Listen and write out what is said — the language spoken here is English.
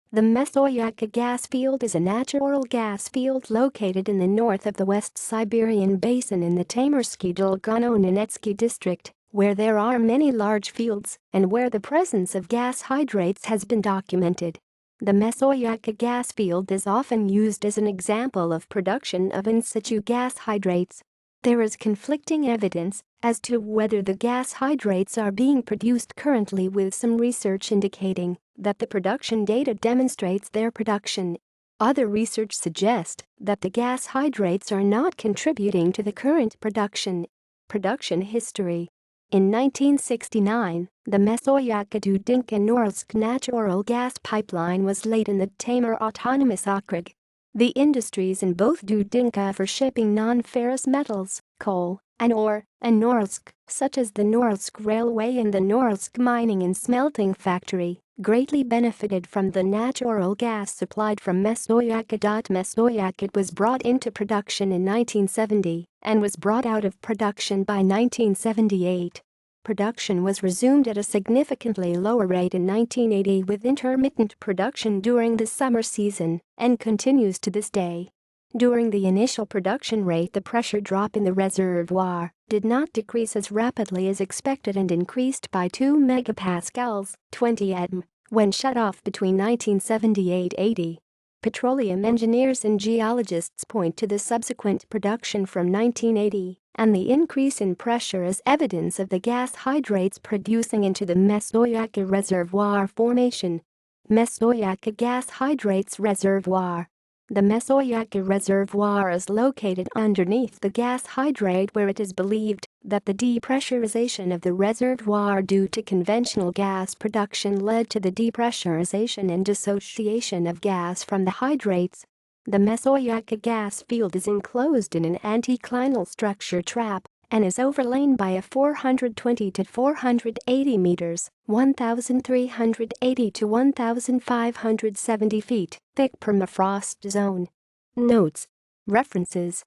The Messoyakha gas field is a natural gas field located in the north of the West Siberian Basin in the Taymyrsky Dolgano-Nenetsky District, where there are many large fields and where the presence of gas hydrates has been documented. The Messoyakha gas field is often used as an example of production of in-situ gas hydrates. There is conflicting evidence as to whether the gas hydrates are being produced currently, with some research indicating that the production data demonstrates their production. Other research suggests that the gas hydrates are not contributing to the current production. Production history. In 1969, the Messoyakha Dudinka-Norilsk natural gas pipeline was laid in the Taymyr Autonomous Okrug. The industries in both Dudinka for shipping non-ferrous metals, coal, and ore, and Norilsk, such as the Norilsk Railway and the Norilsk Mining and Smelting Factory, greatly benefited from the natural gas supplied from Messoyakha. Messoyakha was brought into production in 1970 and was brought out of production by 1978. Production was resumed at a significantly lower rate in 1980 with intermittent production during the summer season and continues to this day. During the initial production rate, the pressure drop in the reservoir did not decrease as rapidly as expected and increased by 2 megapascals, 20 atm, when shut off between 1978-80. Petroleum engineers and geologists point to the subsequent production from 1980 and the increase in pressure as evidence of the gas hydrates producing into the Messoyakha reservoir formation. Messoyakha gas hydrates reservoir. The Messoyakha reservoir is located underneath the gas hydrate, where it is believed that the depressurization of the reservoir due to conventional gas production led to the depressurization and dissociation of gas from the hydrates. The Messoyakha gas field is enclosed in an anticlinal structure trap and is overlain by a 420 to 480 meters, 1,380 to 1,570 feet thick permafrost zone. Notes. References.